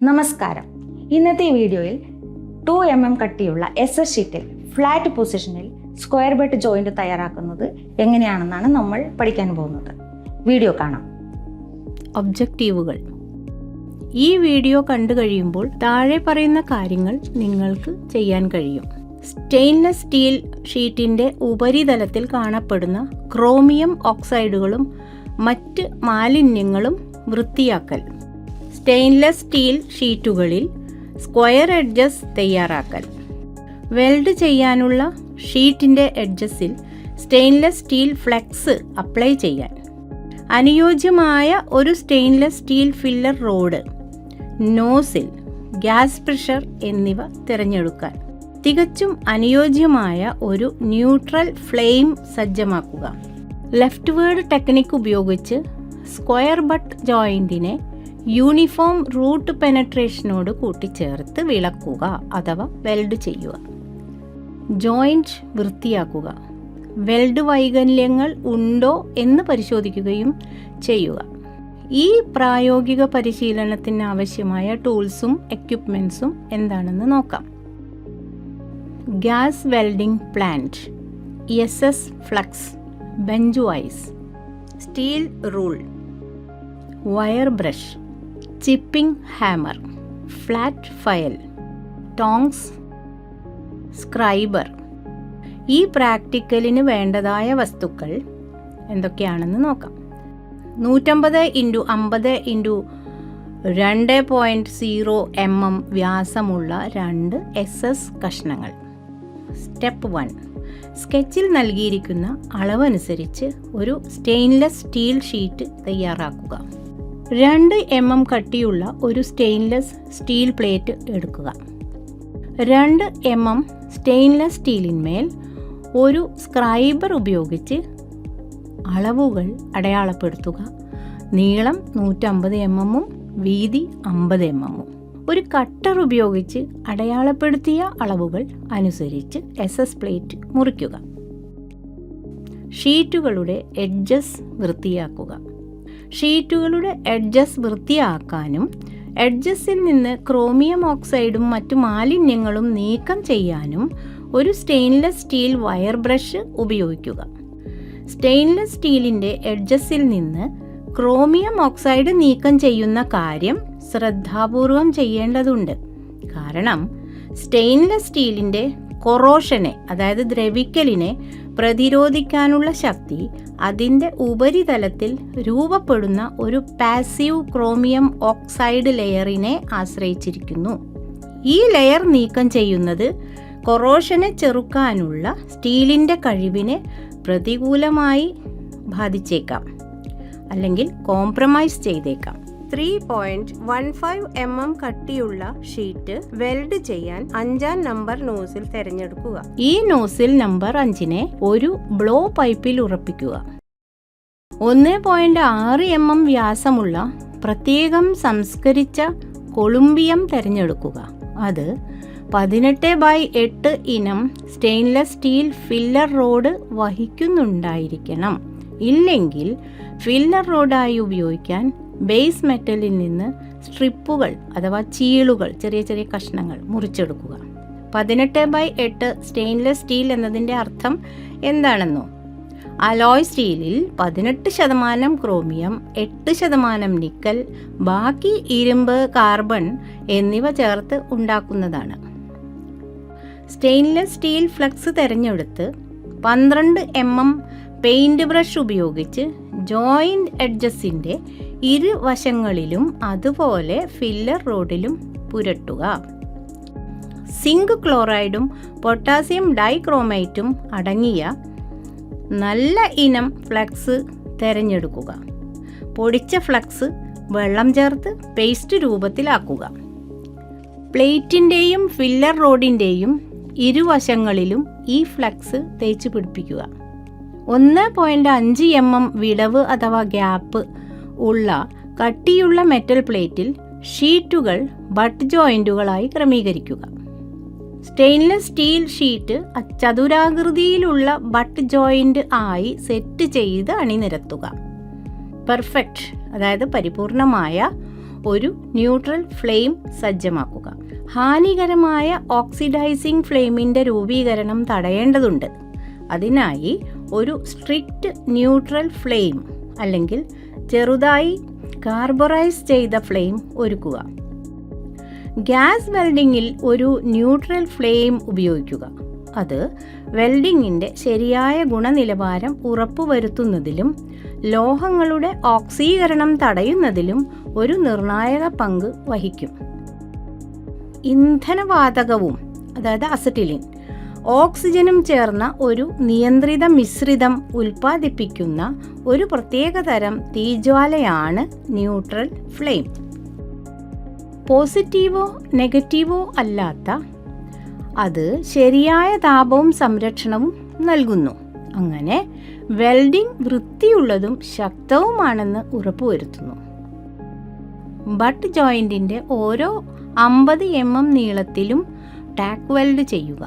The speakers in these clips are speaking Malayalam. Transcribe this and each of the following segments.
നമസ്കാരം. ഇന്നത്തെ വീഡിയോയിൽ 2 mm കട്ടിയുള്ള SS ഷീറ്റിൽ ഫ്ലാറ്റ് പൊസിഷനിൽ സ്ക്വയർ ബെഡ് ജോയിന്റ് തയ്യാറാക്കുന്നത് എങ്ങനെയാണെന്നാണ് നമ്മൾ പഠിക്കാൻ പോകുന്നത്. വീഡിയോ കാണാം. ഒബ്ജക്റ്റീവുകൾ. ഈ വീഡിയോ കണ്ടു കഴിയുമ്പോൾ താഴെ പറയുന്ന കാര്യങ്ങൾ നിങ്ങൾക്ക് ചെയ്യാൻ കഴിയും. സ്റ്റെയിൻലെസ് സ്റ്റീൽ ഷീറ്റിൻ്റെ ഉപരിതലത്തിൽ കാണപ്പെടുന്ന ക്രോമിയം ഓക്സൈഡുകളും മറ്റ് മാലിന്യങ്ങളും വൃത്തിയാക്കൽ. സ്റ്റെയിൻലെസ് സ്റ്റീൽ ഷീറ്റുകളിൽ സ്ക്വയർ എഡ്ജസ് തയ്യാറാക്കൽ. വെൽഡ് ചെയ്യാനുള്ള ഷീറ്റിൻ്റെ എഡ്ജസിൽ സ്റ്റെയിൻലെസ് സ്റ്റീൽ ഫ്ലെക്സ് അപ്ലൈ ചെയ്യാൻ. അനുയോജ്യമായ ഒരു stainless steel filler road, nozzle, gas pressure എന്നിവ തിരഞ്ഞെടുക്കാൻ. തികച്ചും അനുയോജ്യമായ ഒരു ന്യൂട്രൽ ഫ്ലെയിം സജ്ജമാക്കുക. ലെഫ്റ്റ് വേർഡ് ടെക്നിക് ഉപയോഗിച്ച് സ്ക്വയർ ബട്ട് ജോയിൻറ്റിനെ യൂണിഫോം റൂട്ട് പെനട്രേഷനോട് കൂട്ടിച്ചേർത്ത് വിളക്കുക അഥവാ വെൽഡ് ചെയ്യുക. ജോയിൻറ്റ് വൃത്തിയാക്കുക. വെൽഡ് വൈകല്യങ്ങൾ ഉണ്ടോ എന്ന് പരിശോധിക്കുകയും ചെയ്യുക. ഈ പ്രായോഗിക പരിശീലനത്തിന് ആവശ്യമായ ടൂൾസും എക്യുപ്മെൻറ്റ്സും എന്താണെന്ന് നോക്കാം. Gas welding plant, SS flux, bench vice, steel rule, wire brush, chipping hammer, flat file, tongs, scriber. ഈ പ്രാക്ടിക്കലിന് വേണ്ടതായ വസ്തുക്കൾ എന്തൊക്കെയാണെന്ന് നോക്കാം. 150x50x 2.0 mm വ്യാസമുള്ള 2 SS കഷ്ണങ്ങൾ. സ്റ്റെപ്പ് 1. സ്കെച്ചിൽ നൽകിയിരിക്കുന്ന അളവനുസരിച്ച് ഒരു സ്റ്റെയിൻലെസ് സ്റ്റീൽ ഷീറ്റ് തയ്യാറാക്കുക. 2 mm കട്ടിയുള്ള ഒരു സ്റ്റെയിൻലെസ് സ്റ്റീൽ പ്ലേറ്റ് എടുക്കുക. 2 mm സ്റ്റെയിൻലെസ് സ്റ്റീലിന്മേൽ ഒരു സ്ക്രൈബർ ഉപയോഗിച്ച് അളവുകൾ അടയാളപ്പെടുത്തുക. നീളം 150 mm, വീതി 50 mm. ഒരു കട്ടർ ഉപയോഗിച്ച് അടയാളപ്പെടുത്തിയ അളവുകൾ അനുസരിച്ച് SS പ്ലേറ്റ് മുറിക്കുക. ഷീറ്റുകളുടെ എഡ്ജസ് വൃത്തിയാക്കുക. ഷീറ്റുകളുടെ എഡ്ജസ് വൃത്തിയാക്കാനും എഡ്ജസിൽ നിന്ന് ക്രോമിയം ഓക്സൈഡും മറ്റു മാലിന്യങ്ങളും നീക്കം ചെയ്യാനും ഒരു സ്റ്റെയിൻലെസ് സ്റ്റീൽ വയർ ബ്രഷ് ഉപയോഗിക്കുക. സ്റ്റെയിൻലെസ് സ്റ്റീലിൻ്റെ എഡ്ജസിൽ നിന്ന് ക്രോമിയം ഓക്സൈഡ് നീക്കം ചെയ്യുന്ന കാര്യം ശ്രദ്ധാപൂർവം ചെയ്യേണ്ടതുണ്ട്. കാരണം സ്റ്റെയിൻലെസ് സ്റ്റീലിൻ്റെ കൊറോഷനെ, അതായത് ദ്രവിക്കലിനെ പ്രതിരോധിക്കാനുള്ള ശക്തി അതിൻ്റെ ഉപരിതലത്തിൽ രൂപപ്പെടുന്ന ഒരു പാസീവ് ക്രോമിയം ഓക്സൈഡ് ലെയറിനെ ആശ്രയിച്ചിരിക്കുന്നു. ഈ ലെയർ നീക്കം ചെയ്യുന്നത് കൊറോഷനെ ചെറുക്കാനുള്ള സ്റ്റീലിൻ്റെ കഴിവിനെ പ്രതികൂലമായി ബാധിച്ചേക്കാം, അല്ലെങ്കിൽ കോംപ്രമൈസ് ചെയ്തേക്കാം. 3.15 mm കട്ടിയുള്ള ഷീറ്റ് വെൽഡ് ചെയ്യാൻ 5-ാം നമ്പർ നോസിൽ തിരഞ്ഞെടുക്കുക. ഈ നോസിൽ നമ്പർ 5-നെ ഒരു ബ്ലോ പൈപ്പിൽ ഉറപ്പിക്കുക. 1.6 mm വ്യാസമുള്ള പ്രത്യേകം സംസ്കരിച്ച കൊളുംബിയം തിരഞ്ഞെടുക്കുക. അത് 18x8 ഇനം സ്റ്റെയിൻലെസ് സ്റ്റീൽ ഫില്ലർ റോഡ് വഹിക്കുന്നുണ്ടായിരിക്കണം. ഇല്ലെങ്കിൽ ഫില്ലർ റോഡായി ഉപയോഗിക്കാൻ ബേസ് മെറ്റലിൽ നിന്ന് സ്ട്രിപ്പുകൾ അഥവാ ചീളുകൾ, ചെറിയ ചെറിയ കഷ്ണങ്ങൾ മുറിച്ചെടുക്കുക. 18x8 സ്റ്റെയിൻലെസ് സ്റ്റീൽ എന്നതിൻ്റെ അർത്ഥം എന്താണെന്നോ? അലോയ് സ്റ്റീലിൽ 18% ക്രോമിയം, 8% നിക്കൽ, ബാക്കി ഇരുമ്പ്, കാർബൺ എന്നിവ ചേർത്ത് ഉണ്ടാക്കുന്നതാണ്. സ്റ്റെയിൻലെസ് സ്റ്റീൽ ഫ്ലക്സ് തിരഞ്ഞെടുത്ത് 12 mm പെയിൻറ് ബ്രഷ് ഉപയോഗിച്ച് ജോയിൻറ്റ് എഡ്ജസിൻ്റെ ഇരുവശങ്ങളിലും അതുപോലെ ഫില്ലർ റോഡിലും പുരട്ടുക. സിങ്ക് ക്ലോറൈഡും പൊട്ടാസ്യം ഡൈക്രോമേറ്റും അടങ്ങിയ നല്ല ഇനം ഫ്ലക്സ് തിരഞ്ഞെടുക്കുക. പൊടിച്ച ഫ്ലക്സ് വെള്ളം ചേർത്ത് പേസ്റ്റ് രൂപത്തിലാക്കുക. പ്ലേറ്റിൻ്റെയും ഫില്ലർ റോഡിൻ്റെയും ഇരുവശങ്ങളിലും ഈ ഫ്ലക്സ് തേച്ച് പിടിപ്പിക്കുക. 1.5 mm വിടവ് അഥവാ ഗ്യാപ്പ് ഉള്ള കട്ടിയുള്ള മെറ്റൽ പ്ലേറ്റിൽ ഷീറ്റുകൾ ബട്ട് ജോയിൻറ്റുകളായി ക്രമീകരിക്കുക. സ്റ്റെയിൻലെസ് സ്റ്റീൽ ഷീറ്റ് ചതുരാകൃതിയിലുള്ള ബട്ട് ജോയിൻറ്റ് ആയി സെറ്റ് ചെയ്ത് അണിനിരത്തുക. പെർഫെക്റ്റ്, അതായത് പരിപൂർണമായ ഒരു ന്യൂട്രൽ ഫ്ലെയിം സജ്ജമാക്കുക. ഹാനികരമായ ഓക്സിഡൈസിംഗ് ഫ്ലെയിമിൻ്റെ രൂപീകരണം തടയേണ്ടതുണ്ട്. അതിനായി ഒരു സ്ട്രിക്റ്റ് ന്യൂട്രൽ ഫ്ലെയിം അല്ലെങ്കിൽ ചെറുതായി കാർബറൈസ് ചെയ്ത ഫ്ലെയിം ഒരുക്കുക. ഗ്യാസ് വെൽഡിങ്ങിൽ ഒരു ന്യൂട്രൽ ഫ്ലെയിം ഉപയോഗിക്കുക. അത് വെൽഡിങ്ങിൻ്റെ ശരിയായ ഗുണനിലവാരം ഉറപ്പുവരുത്തുന്നതിലും ലോഹങ്ങളുടെ ഓക്സീകരണം തടയുന്നതിലും ഒരു നിർണായക പങ്ക് വഹിക്കും. ഇന്ധനവാതകവും അതായത് അസറ്റിലിൻ, ഓക്സിജനും ചേർന്ന ഒരു നിയന്ത്രിത മിശ്രിതം ഉൽപ്പാദിപ്പിക്കുന്ന ഒരു പ്രത്യേക തരം തീജ്വാലയാണ് ന്യൂട്രൽ ഫ്ലെയിം. പോസിറ്റീവോ നെഗറ്റീവോ അല്ലാത്ത, അത് ശരിയായ താപവും സംരക്ഷണവും നൽകുന്നു. അങ്ങനെ വെൽഡിംഗ് വൃത്തിയുള്ളതും ശക്തവുമാണെന്ന് ഉറപ്പുവരുത്തുന്നു. ബട്ട് ജോയിൻറ്റിൻ്റെ ഓരോ 50 mm നീളത്തിലും ടാക്ക് വെൽഡ് ചെയ്യുക.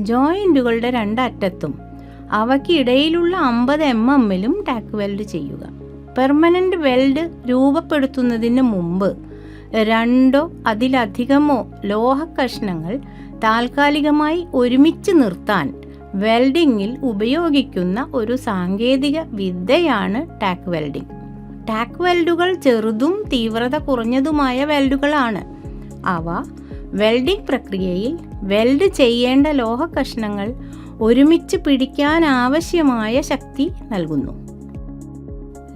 ജോയിൻറ്റുകളുടെ രണ്ടറ്റത്തും അവയ്ക്കിടയിലുള്ള 50 mm ടാക്ക് വെൽഡ് ചെയ്യുക. പെർമനൻ്റ് വെൽഡ് രൂപപ്പെടുത്തുന്നതിന് മുമ്പ് 2 അതിലധികമോ ലോഹ കഷ്ണങ്ങൾ താൽക്കാലികമായി ഒരുമിച്ച് നിർത്താൻ വെൽഡിങ്ങിൽ ഉപയോഗിക്കുന്ന ഒരു സാങ്കേതിക വിദ്യയാണ് ടാക്ക് വെൽഡിംഗ്. ടാക്ക് വെൽഡുകൾ ചെറുതും തീവ്രത കുറഞ്ഞതുമായ വെൽഡുകളാണ്. അവ വെൽഡിംഗ് പ്രക്രിയയിൽ വെൽഡ് ചെയ്യേണ്ട ലോഹ കഷ്ണങ്ങൾ ഒരുമിച്ച് പിടിക്കാൻ ആവശ്യമായ ശക്തി നൽകുന്നു.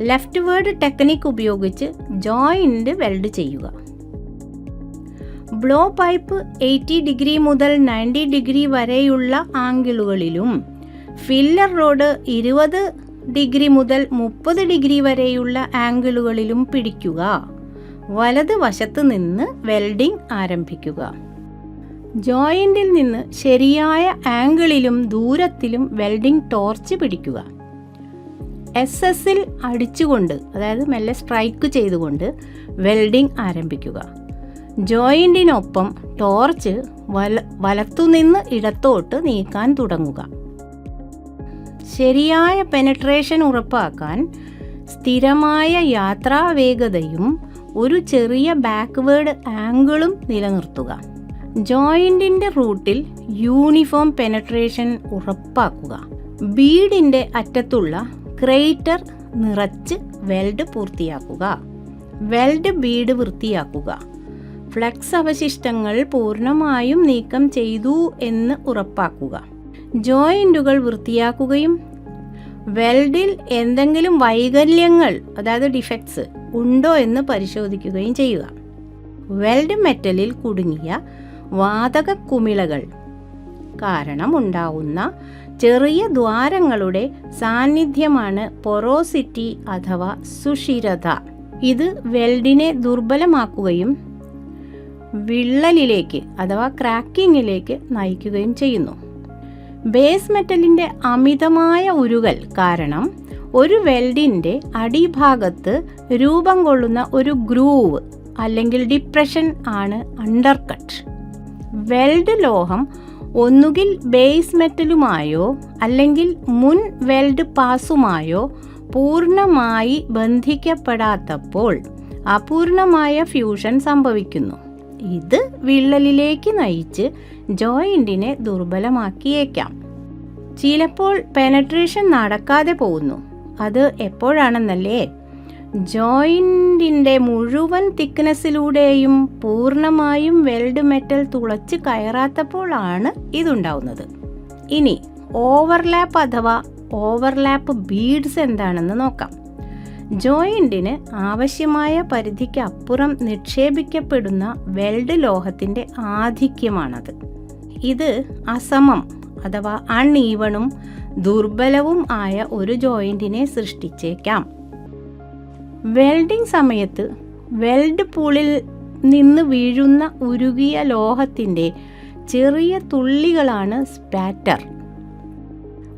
ലെഫ്റ്റ് വേർഡ് ടെക്നിക് ഉപയോഗിച്ച് ജോയിൻ്റ് വെൽഡ് ചെയ്യുക. ബ്ലോ പൈപ്പ് 80 ഡിഗ്രി മുതൽ 90 ഡിഗ്രി വരെയുള്ള ആംഗിളുകളിലും ഫില്ലർ റോഡ് 20 ഡിഗ്രി മുതൽ 30 ഡിഗ്രി വരെയുള്ള ആംഗിളുകളിലും പിടിക്കുക. വലത് വശത്ത് നിന്ന് വെൽഡിംഗ് ആരംഭിക്കുക. ജോയിൻറ്റിൽ നിന്ന് ശരിയായ ആംഗിളിലും ദൂരത്തിലും വെൽഡിംഗ് ടോർച്ച് പിടിക്കുക. SS-ൽ അടിച്ചുകൊണ്ട്, അതായത് മെല്ലെ സ്ട്രൈക്ക് ചെയ്തുകൊണ്ട് വെൽഡിംഗ് ആരംഭിക്കുക. ജോയിൻറ്റിനൊപ്പം ടോർച്ച് വലത്തുനിന്ന് ഇടത്തോട്ട് നീക്കാൻ തുടങ്ങുക. ശരിയായ പെനട്രേഷൻ ഉറപ്പാക്കാൻ സ്ഥിരമായ യാത്രാവേഗതയും ഒരു ചെറിയ ബാക്ക്വേർഡ് ആംഗിളും നിലനിർത്തുക. ജോയിൻറ്റിൻ്റെ റൂട്ടിൽ യൂണിഫോം പെനട്രേഷൻ ഉറപ്പാക്കുക. ബീഡിൻ്റെ അറ്റത്തുള്ള ക്രേറ്റർ നിറച്ച് വെൽഡ് പൂർത്തിയാക്കുക. വെൽഡ് ബീഡ് വൃത്തിയാക്കുക. ഫ്ലെക്സ് അവശിഷ്ടങ്ങൾ പൂർണ്ണമായും നീക്കം ചെയ്തു എന്ന് ഉറപ്പാക്കുക. ജോയിൻറ്റുകൾ വൃത്തിയാക്കുകയും വെൽഡിൽ എന്തെങ്കിലും വൈകല്യങ്ങൾ, അതായത് ഡിഫക്ട്സ് ഉണ്ടോ എന്ന് പരിശോധിക്കുകയും ചെയ്യുക. വെൽഡ് മെറ്റലിൽ കുടുങ്ങിയ വാതക കുമിളകൾ കാരണം ഉണ്ടാവുന്ന ചെറിയ ദ്വാരങ്ങളുടെ സാന്നിധ്യമാണ് പൊറോസിറ്റി അഥവാ സുഷിരത. ഇത് വെൽഡിനെ ദുർബലമാക്കുകയും വിള്ളലിലേക്ക് അഥവാ ക്രാക്കിങ്ങിലേക്ക് നയിക്കുകയും ചെയ്യുന്നു. ബേസ് മെറ്റലിൻ്റെ അമിതമായ ഉരുകൽ കാരണം ഒരു വെൽഡിൻ്റെ അടിഭാഗത്ത് രൂപം കൊള്ളുന്ന ഒരു ഗ്രൂവ് അല്ലെങ്കിൽ ഡിപ്രഷൻ ആണ് അണ്ടർകട്ട്. വെൽഡ് ലോഹം ഒന്നുകിൽ ബേസ് മെറ്റലുമായോ അല്ലെങ്കിൽ മുൻ വെൽഡ് പാസുമായോ പൂർണ്ണമായി ബന്ധിക്കപ്പെടാത്തപ്പോൾ അപൂർണമായ ഫ്യൂഷൻ സംഭവിക്കുന്നു. ഇത് വിള്ളലിലേക്ക് നയിച്ച് ജോയിൻറ്റിനെ ദുർബലമാക്കിയേക്കാം. ചിലപ്പോൾ പെനട്രേഷൻ നടക്കാതെ പോകുന്നു. അത് എപ്പോഴാണെന്നല്ലേ? ജോയിൻറ്റിൻ്റെ മുഴുവൻ തിക്നെസ്സിലൂടെയും പൂർണ്ണമായും വെൽഡ് മെറ്റൽ തുളച്ച് കയറാത്തപ്പോഴാണ് ഇതുണ്ടാവുന്നത്. ഇനി ഓവർലാപ്പ് അഥവാ ഓവർലാപ്പ് ബീഡ്സ് എന്താണെന്ന് നോക്കാം. ജോയിൻറ്റിന് ആവശ്യമായ പരിധിക്ക് അപ്പുറം നിക്ഷേപിക്കപ്പെടുന്ന വെൽഡ് ലോഹത്തിൻ്റെ ആധിക്യമാണത്. ഇത് അസമം അഥവാ അൺഈവണും ദുർബലവും ആയ ഒരു ജോയിൻറ്റിനെ സൃഷ്ടിച്ചേക്കാം. വെൽഡിംഗ് സമയത്ത് വെൽഡ് പൂളിൽ നിന്ന് വീഴുന്ന ഉരുകിയ ലോഹത്തിൻ്റെ ചെറിയ തുള്ളികളാണ് സ്പാറ്റർ.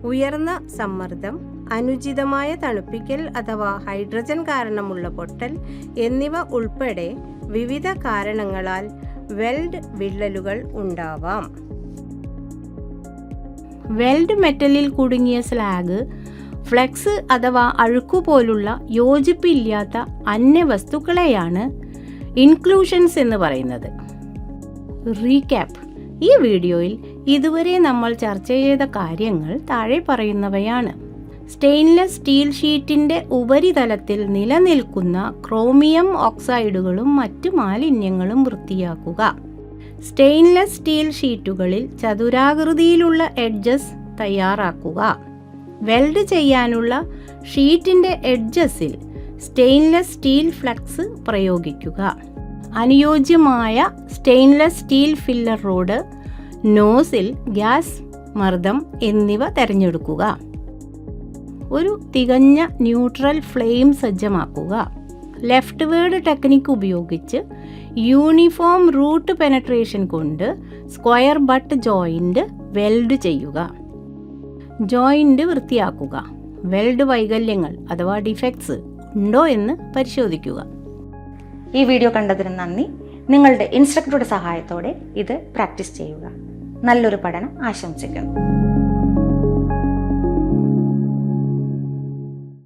ഉയർന്ന സമ്മർദ്ദം, അനുചിതമായ തണുപ്പിക്കൽ അഥവാ ഹൈഡ്രജൻ കാരണമുള്ള പൊട്ടൽ എന്നിവ ഉൾപ്പെടെ വിവിധ കാരണങ്ങളാൽ വെൽഡ് വിള്ളലുകൾ ഉണ്ടാവാം. വെൽഡ് മെറ്റലിൽ കുടുങ്ങിയ സ്ലാഗ്, ഫ്ലെക്സ് അഥവാ അഴുക്കുപോലുള്ള യോജിപ്പില്ലാത്ത അന്യവസ്തുക്കളെയാണ് ഇൻക്ലൂഷൻസ് എന്ന് പറയുന്നത്. റീക്യാപ്പ്: ഈ വീഡിയോയിൽ ഇതുവരെ നമ്മൾ ചർച്ച ചെയ്ത കാര്യങ്ങൾ താഴെ പറയുന്നവയാണ്. സ്റ്റെയിൻലെസ് സ്റ്റീൽ ഷീറ്റിൻ്റെ ഉപരിതലത്തിൽ നിലനിൽക്കുന്ന ക്രോമിയം ഓക്സൈഡുകളും മറ്റു മാലിന്യങ്ങളും വൃത്തിയാക്കുക. സ്റ്റെയിൻലെസ് സ്റ്റീൽ ഷീറ്റുകളിൽ ചതുരാകൃതിയിലുള്ള എഡ്ജസ് തയ്യാറാക്കുക. വെൽഡ് ചെയ്യാനുള്ള ഷീറ്റിൻ്റെ എഡ്ജസിൽ സ്റ്റെയിൻലെസ് സ്റ്റീൽ ഫ്ലക്സ് പ്രയോഗിക്കുക. അനുയോജ്യമായ stainless steel filler road, nozzle, gas മർദ്ദം എന്നിവ തിരഞ്ഞെടുക്കുക. ഒരു തികഞ്ഞ ന്യൂട്രൽ ഫ്ലെയിം സജ്ജമാക്കുക. ലെഫ്റ്റ് വേർഡ് ടെക്നിക്ക് ഉപയോഗിച്ച് യൂണിഫോം റൂട്ട് പെനട്രേഷൻ കൊണ്ട് സ്ക്വയർ ബട്ട് ജോയിൻ്റ് വെൽഡ് ചെയ്യുക. ജോയിൻ്റ് വൃത്തിയാക്കുക. വെൽഡ് വൈകല്യങ്ങൾ അഥവാ ഡിഫെക്ട്സ് ഉണ്ടോ എന്ന് പരിശോധിക്കുക. ഈ വീഡിയോ കണ്ടതിന് നന്ദി. നിങ്ങളുടെ ഇൻസ്ട്രക്ടറുടെ സഹായത്തോടെ ഇത് പ്രാക്ടീസ് ചെയ്യുക. നല്ലൊരു പഠനം ആശംസിക്കുന്നു.